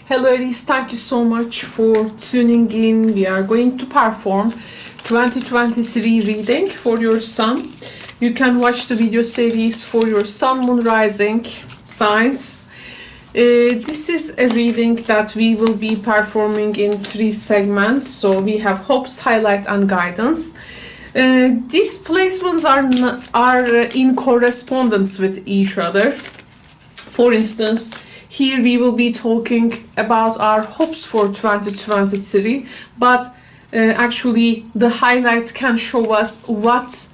Hello Aries, thank you so much for tuning in. We are going to perform 2023 reading for your sun. You can watch the video series for your sun, moon, rising signs. This is a reading that we will be performing in 3 segments. So we have hopes, highlight and guidance. These placements are in correspondence with each other. For instance, here we will be talking about our hopes for 2023, but actually the highlight can show us what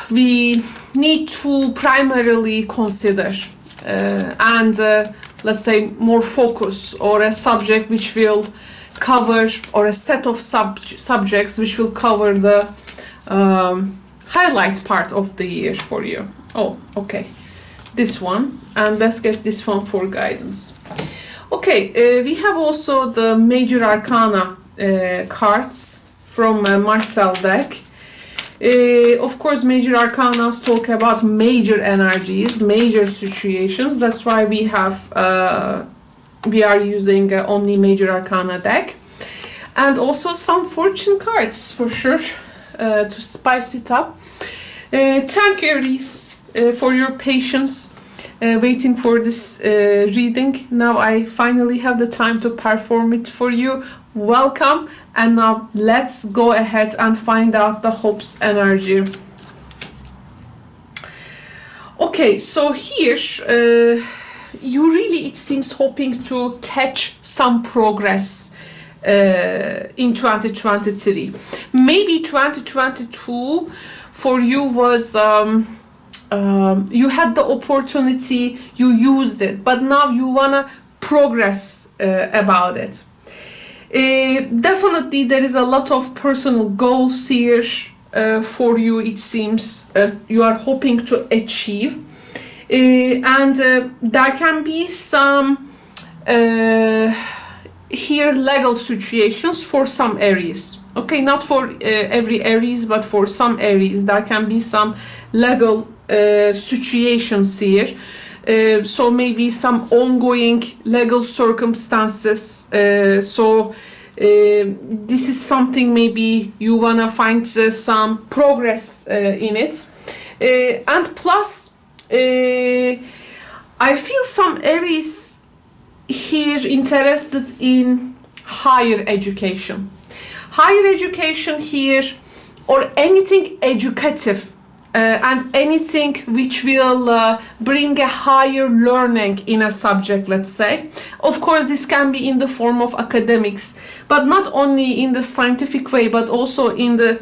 we need to primarily consider and let's say more focus, or a subject which will cover, or a set of subjects which will cover the highlight part of the year for you. Oh, okay. This one, and let's get this one for guidance. Okay, we have also the major arcana cards from Marcel deck. Of course, major arcanas talk about major energies, major situations. That's why we have we are using only major arcana deck, and also some fortune cards for sure to spice it up. Thank you, Aries, for your patience waiting for this reading. Now I finally have the time to perform it for you. Welcome, and now let's go ahead and find out the hopes energy. Okay, so here you really, it seems, hoping to catch some progress in 2023. Maybe 2022 for you was you had the opportunity, you used it, but now you wanna progress about it. Definitely there is a lot of personal goals here for you, it seems, you are hoping to achieve, and there can be some here legal situations for some Aries. Okay, not for every Aries, but for some Aries there can be some legal situations here. So maybe some ongoing legal circumstances. So this is something maybe you wanna find some progress in it. And plus, I feel some Aries here interested in higher education. Higher education here, or anything educative. And anything which will bring a higher learning in a subject, let's say. Of course, this can be in the form of academics, but not only in the scientific way, but also in the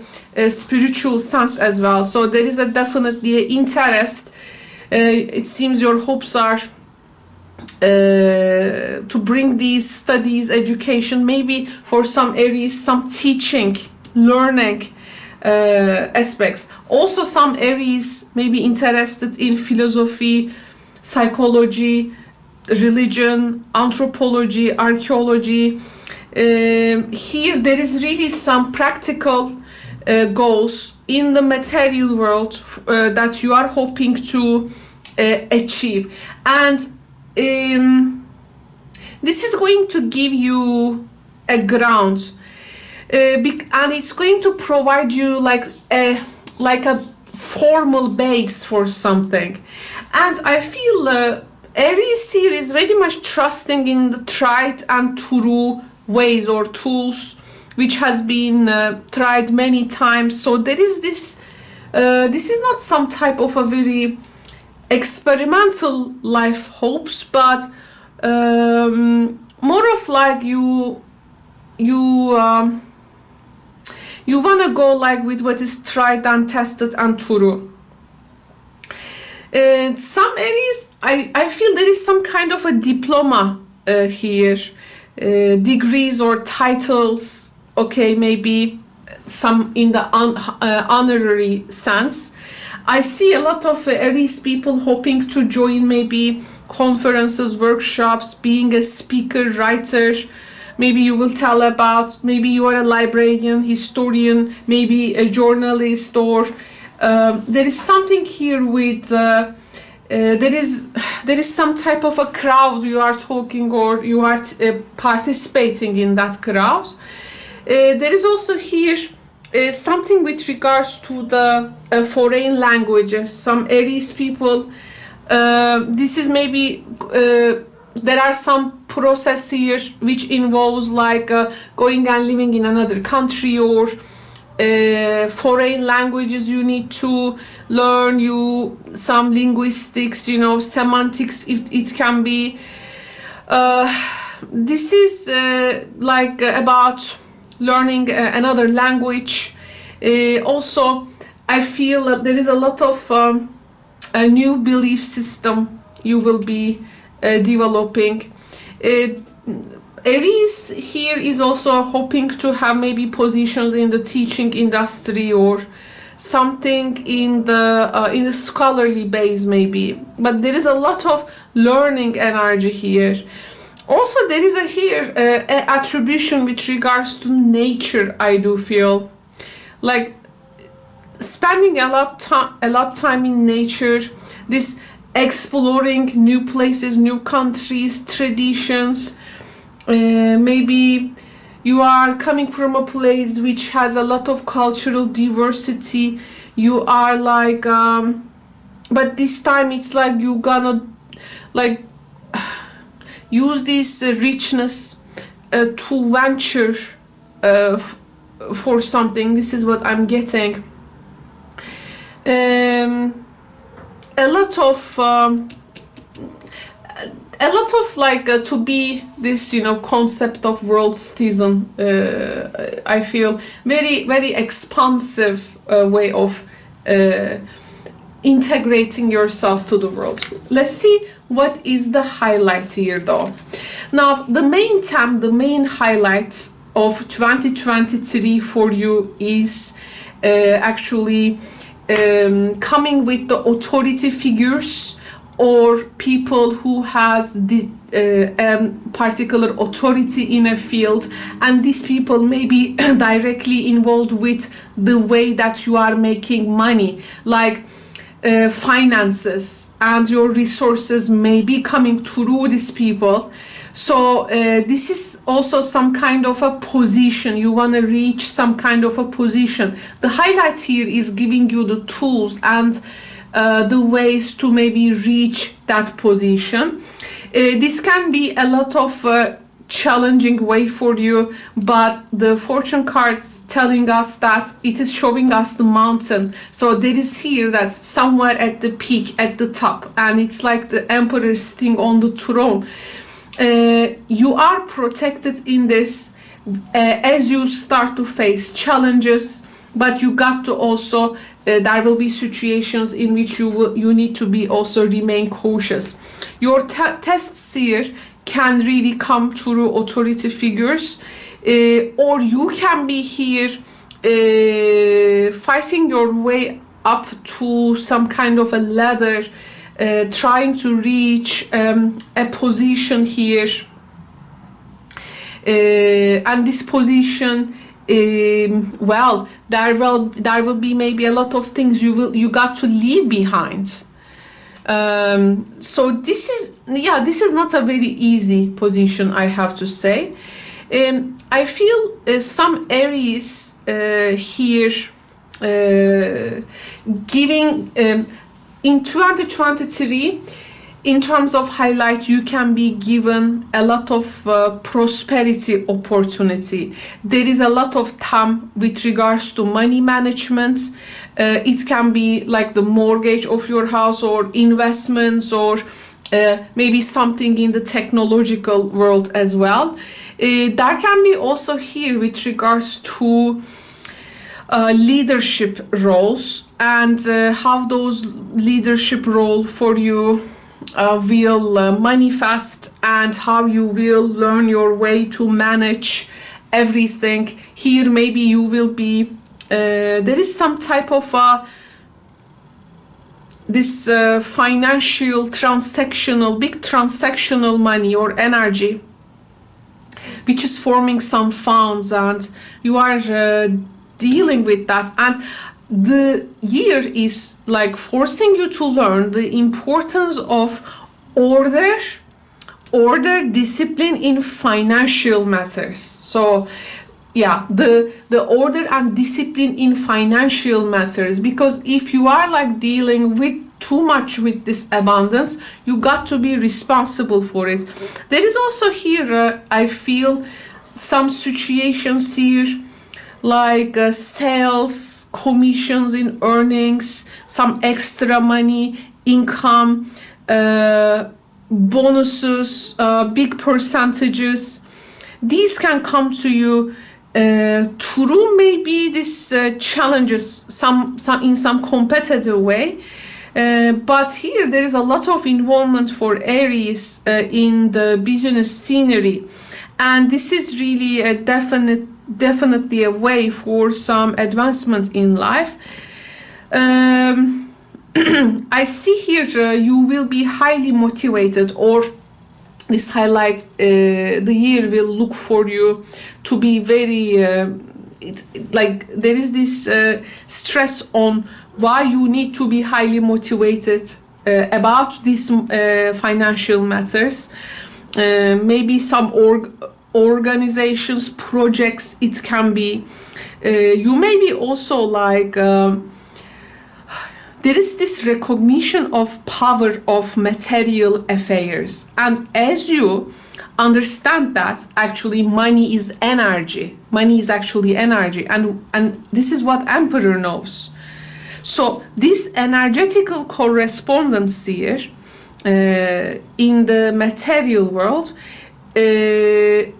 spiritual sense as well. So there is definitely an interest. It seems your hopes are to bring these studies, education, maybe for some Aries, some teaching, learning aspects. Also some Aries may be interested in philosophy, psychology, religion, anthropology, archaeology. Here there is really some practical goals in the material world that you are hoping to achieve, and this is going to give you a ground. And it's going to provide you like a formal base for something. And I feel Aries here is very much trusting in the tried and true ways or tools which has been tried many times. So there is this this is not some type of a very experimental life hopes, but more of like you want to go like with what is tried and tested and true. Some Aries, I feel there is some kind of a diploma here, degrees or titles, okay, maybe some in the honorary sense. I see a lot of Aries people hoping to join maybe conferences, workshops, being a speaker, writer. Maybe you will tell about, maybe you are a librarian, historian, maybe a journalist, or there is something here with there is some type of a crowd you are talking, or you are participating in that crowd. There is also here something with regards to the foreign languages. Some Aries people, this is maybe there are some process here which involves like going and living in another country, or foreign languages you need to learn, some linguistics, semantics. It can be this is like about learning another language. Also, I feel that there is a lot of a new belief system you will be developing. Aries here is also hoping to have maybe positions in the teaching industry, or something in the scholarly base maybe. But there is a lot of learning energy here. Also, there is here attribution with regards to nature. I do feel like spending a lot time in nature, this exploring new places, new countries, traditions. Maybe you are coming from a place which has a lot of cultural diversity. You are like but this time it's like you gonna like use this richness to venture for something. This is what I'm getting. A lot of like to be this concept of world citizen. I feel very expansive way of integrating yourself to the world. Let's see what is the highlight here though. Now the main theme, the main highlight of 2023 for you is actually coming with the authority figures, or people who has the particular authority in a field, and these people may be directly involved with the way that you are making money, like finances, and your resources may be coming through these people. So this is also some kind of a position. You want to reach some kind of a position. The highlight here is giving you the tools and the ways to maybe reach that position. This can be a lot of challenging way for you, but the fortune cards telling us that it is showing us the mountain. So there is here that somewhere at the peak, at the top, and it's like the emperor sitting on the throne. You are protected in this as you start to face challenges, but you got to also there will be situations in which you need to be also remain cautious. Your tests here can really come through authority figures, or you can be here fighting your way up to some kind of a ladder, trying to reach a position here, and this position, well, there will be maybe a lot of things you got to leave behind. So this is not a very easy position, I have to say. I feel some Aries here giving in 2023, in terms of highlight, you can be given a lot of prosperity opportunity. There is a lot of time with regards to money management. It can be like the mortgage of your house, or investments, or maybe something in the technological world as well. There can be also here with regards to leadership roles, and how those leadership roles for you will manifest, and how you will learn your way to manage everything. Here maybe you will be there is some type of this financial big transactional money or energy which is forming some funds, and you are dealing with that. And the year is like forcing you to learn the importance of order, discipline in financial matters. So yeah, the order and discipline in financial matters, because if you are like dealing with too much with this abundance, you got to be responsible for it. There is also here I feel some situations here like sales, commissions in earnings, some extra money, income, bonuses, big percentages. These can come to you through maybe this challenges some in some competitive way. But here there is a lot of involvement for Aries in the business scenery, and this is really a definitely a way for some advancement in life. I see here you will be highly motivated, or this highlight the year will look for you to be very like there is this stress on why you need to be highly motivated about these financial matters. Maybe some organizations, projects, it can be. You may be also like there is this recognition of power of material affairs, and as you understand that actually money is energy, money is actually energy, and this is what Emperor knows. So this energetical correspondence here in the material world, if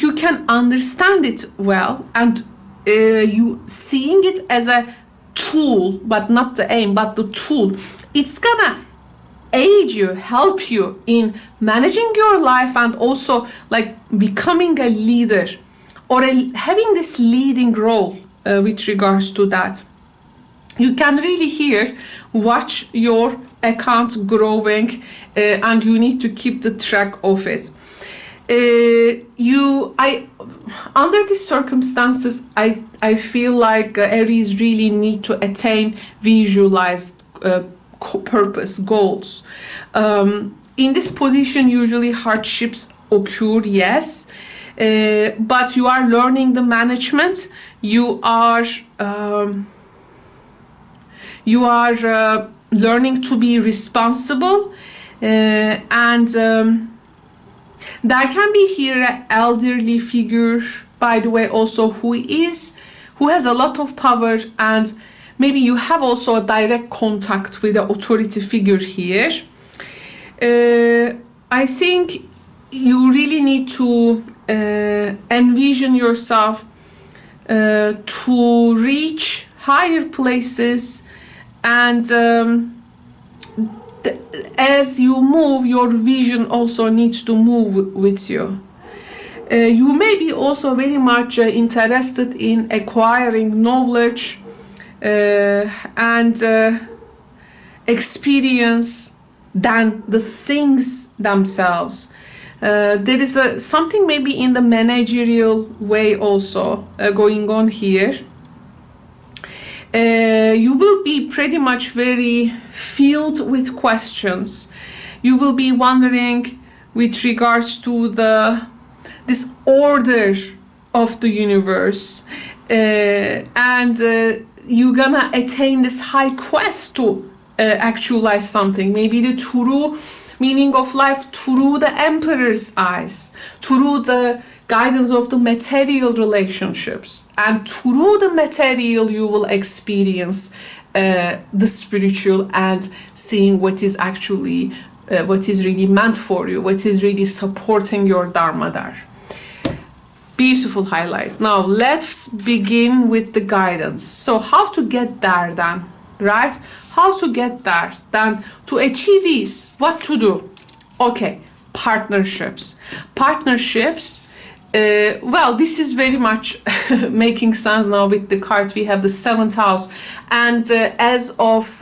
you can understand it well, and you seeing it as a tool, but not the aim, but the tool, it's gonna aid you, help you in managing your life, and also like becoming a leader, or having this leading role with regards to that. You can really here watch your account growing, and you need to keep the track of it. Under these circumstances, I feel like Aries really need to attain visualized purpose, goals. In this position, usually hardships occur, yes, but you are learning the management. You are learning to be responsible, and there can be here an elderly figure, by the way, also who has a lot of power, and maybe you have also a direct contact with the authority figure here. I think you really need to envision yourself to reach higher places, and as you move, your vision also needs to move with you. You may be also very much interested in acquiring knowledge and experience than the things themselves. There is something maybe in the managerial way also going on here. You will be pretty much very filled with questions. You will be wondering with regards to this order of the universe, and you're gonna attain this high quest to actualize something, maybe the true meaning of life through the Emperor's eyes, through the guidance of the material relationships, and through the material you will experience the spiritual, and seeing what is actually what is really meant for you, what is really supporting your dharma there. Beautiful highlight. Now let's begin with the guidance. So how to get there then, right? How to get there then, to achieve this, what to do? Okay, partnerships. Well, this is very much making sense now with the cards. We have the 7th house, and as of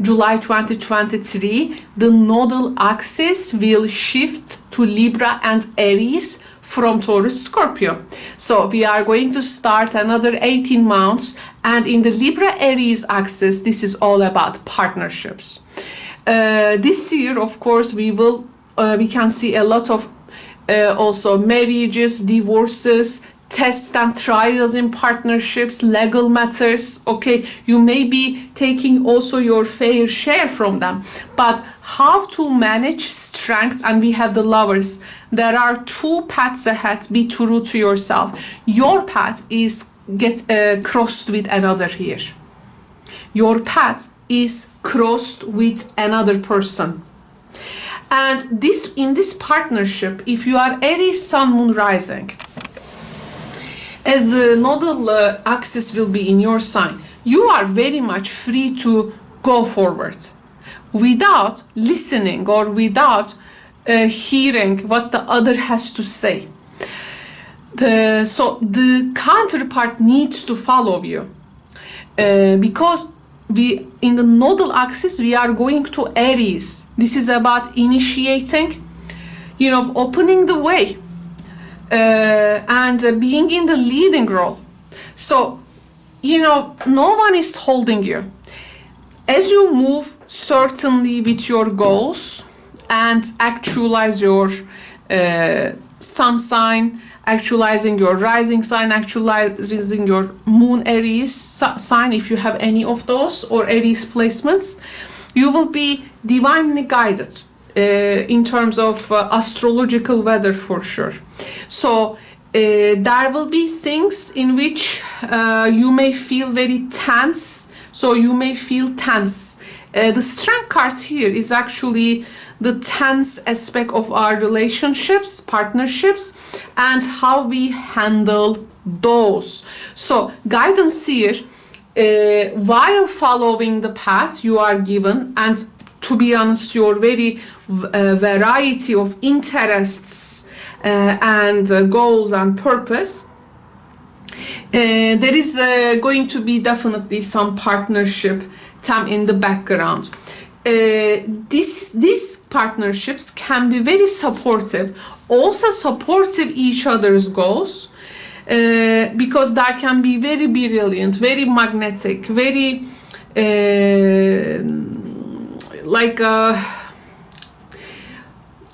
July 2023, the nodal axis will shift to Libra and Aries from Taurus Scorpio. So we are going to start another 18 months, and in the Libra Aries axis, this is all about partnerships. This year, of course, we can see a lot of also marriages, divorces, tests and trials in partnerships, legal matters. Okay, you may be taking also your fair share from them, but how to manage strength. And we have the Lovers. There are two paths ahead. Be true to yourself. Your path is crossed with another here. Your path is crossed with another person. And in this partnership, if you are Aries Sun Moon Rising, as the nodal axis will be in your sign, you are very much free to go forward without listening or without hearing what the other has to say. So the counterpart needs to follow you because in the nodal axis, we are going to Aries. This is about initiating, opening the way. And being in the leading role. So, no one is holding you. As you move certainly with your goals and actualize your sun sign, actualizing your rising sign, actualizing your moon Aries sign, if you have any of those, or Aries placements, you will be divinely guided. In terms of astrological weather, for sure. So there will be things in which you may feel very tense. So you may feel tense. The strength card here is actually the tense aspect of our relationships, partnerships, and how we handle those. So guidance here, while following the path you are given, and to be honest, your very variety of interests and goals and purpose, there is going to be definitely some partnership time in the background. These partnerships can be very supportive, also supportive each other's goals, because that can be very brilliant, very magnetic, very like a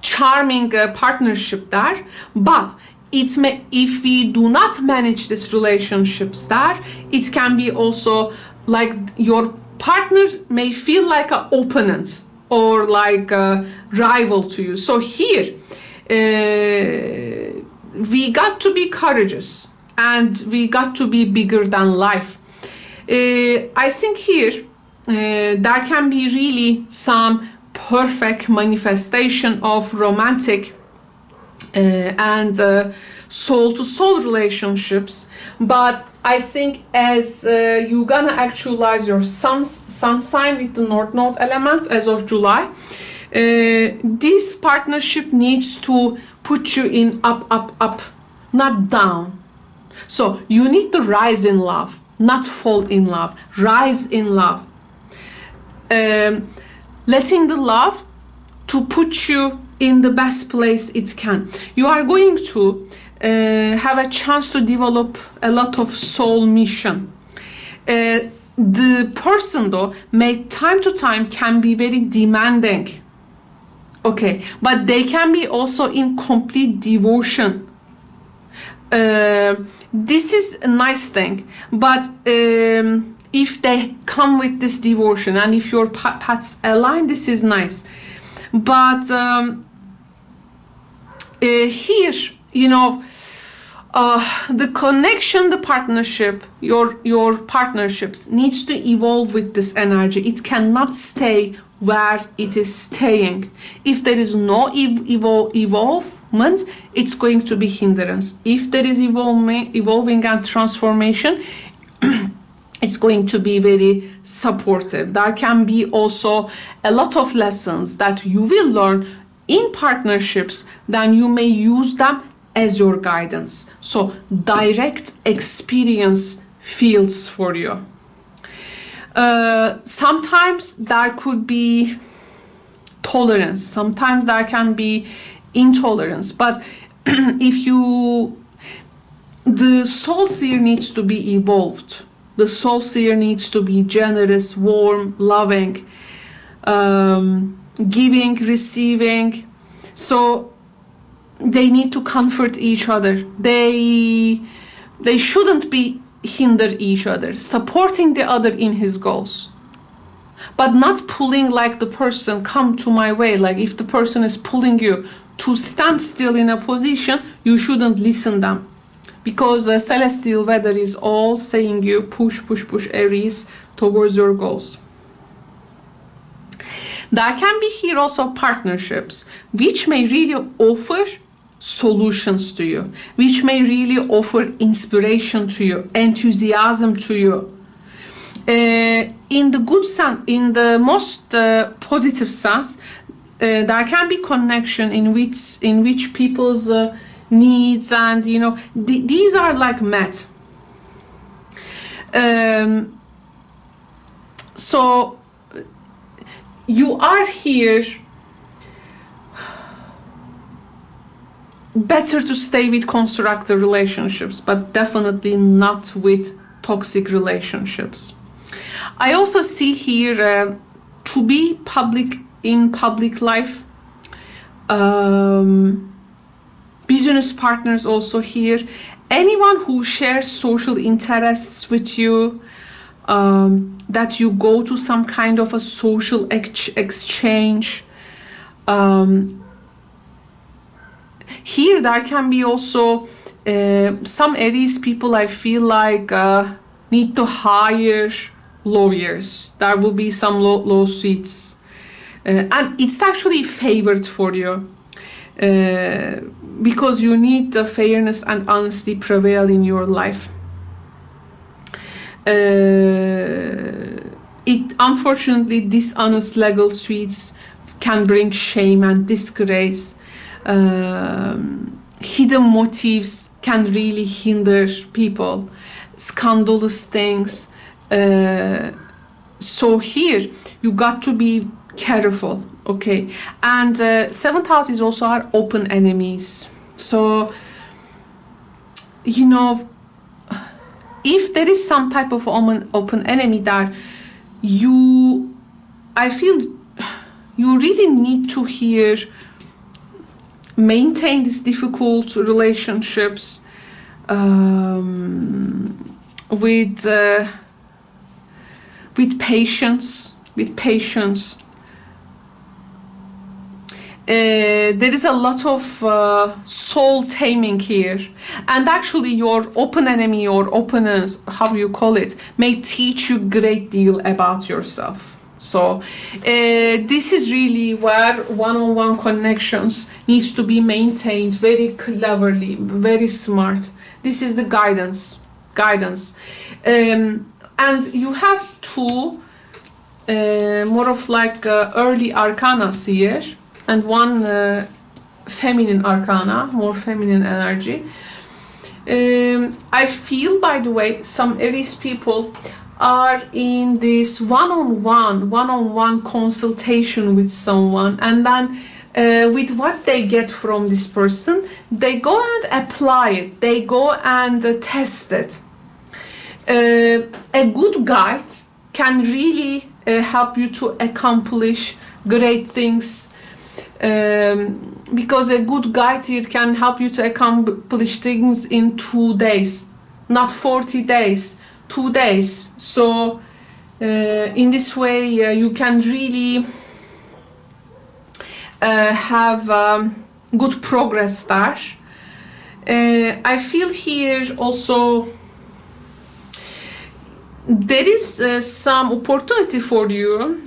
charming partnership there. But if we do not manage these relationships there, it can be also like your partner may feel like an opponent or like a rival to you. So here we got to be courageous and we got to be bigger than life. I think here there can be really some perfect manifestation of romantic and soul-to-soul relationships, but I think as you're gonna actualize your sun sign with the North Node elements as of July, this partnership needs to put you in up, not down. So you need to rise in love, not fall in love. Rise in love. Letting the love to put you in the best place it can. You are going to have a chance to develop a lot of soul mission. The person though may time to time can be very demanding, okay, but they can be also in complete devotion. This is a nice thing, but if they come with this devotion and if your paths align, this is nice. But here, the connection, the partnership, your partnerships needs to evolve with this energy. It cannot stay where it is staying. If there is no evolvement, it's going to be hindrance. If there is evolving and transformation, it's going to be very supportive. There can be also a lot of lessons that you will learn in partnerships, then you may use them as your guidance. So direct experience fields for you. Sometimes there could be tolerance, sometimes there can be intolerance, but the soul seer needs to be evolved. The soul seer needs to be generous, warm, loving, giving, receiving. So they need to comfort each other. They shouldn't be hinder each other, supporting the other in his goals, but not pulling like the person come to my way. Like if the person is pulling you to stand still in a position, you shouldn't listen them, because celestial weather is all saying you push, push, push, Aries, towards your goals. There can be here also partnerships which may really offer solutions to you, which may really offer inspiration to you, enthusiasm to you. In the good sense, in the most positive sense, there can be connection in which people's needs and these are like met. So you are here. Better to stay with constructive relationships, but definitely not with toxic relationships. I also see here to be public in public life. Business partners also here. Anyone who shares social interests with you, that you go to some kind of a social exchange. Here there can be also some Aries people, I feel like, need to hire lawyers. There will be some lawsuits. And it's actually favored for you. Because you need the fairness and honesty prevail in your life. Unfortunately, dishonest legal suits can bring shame and disgrace. Hidden motives can really hinder people, scandalous things. So here you got to be careful, okay? And seventh house is also our open enemies. So if there is some type of open enemy that I feel you really need to hear maintain these difficult relationships with patience. There is a lot of soul taming here, and actually your open enemy or opponents, how you call it, may teach you a great deal about yourself. So this is really where one-on-one connections needs to be maintained very cleverly, very smart. This is the guidance. And you have two more of like early arcanas here, and one feminine arcana, more feminine energy. I feel, by the way, some Aries people are in this one-on-one consultation with someone, and then with what they get from this person, they go and apply it, they go and test it. A good guide can really help you to accomplish great things, because a good guide here can help you to accomplish things in 2 days, not 40 days, 2 days. So in this way you can really have good progress there. I feel here also there is some opportunity for you.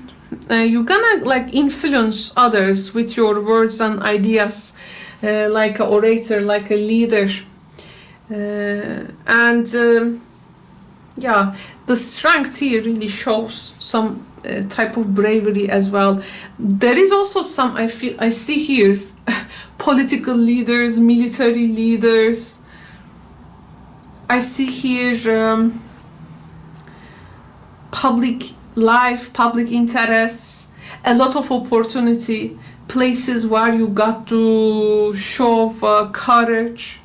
You're gonna like influence others with your words and ideas, like an orator, like a leader. Yeah, the strength here really shows some type of bravery as well. There is also some, I see here, political leaders, military leaders. I see here public life, public interests, a lot of opportunity, places where you got to show courage,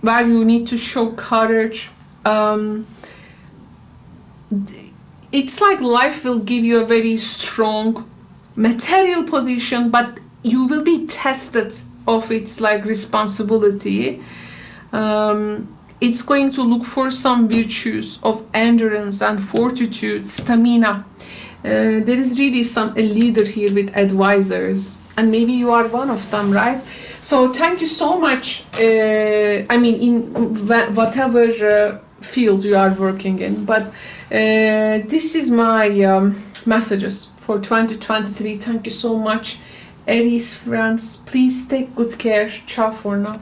where you need to show courage. It's like life will give you a very strong material position, but you will be tested of its like responsibility. It's going to look for some virtues of endurance and fortitude, stamina. There is really a leader here with advisors, and maybe you are one of them, right? So thank you so much. I mean, in whatever field you are working in, but this is my messages for 2023. Thank you so much, Aries friends. Please take good care. Ciao for now.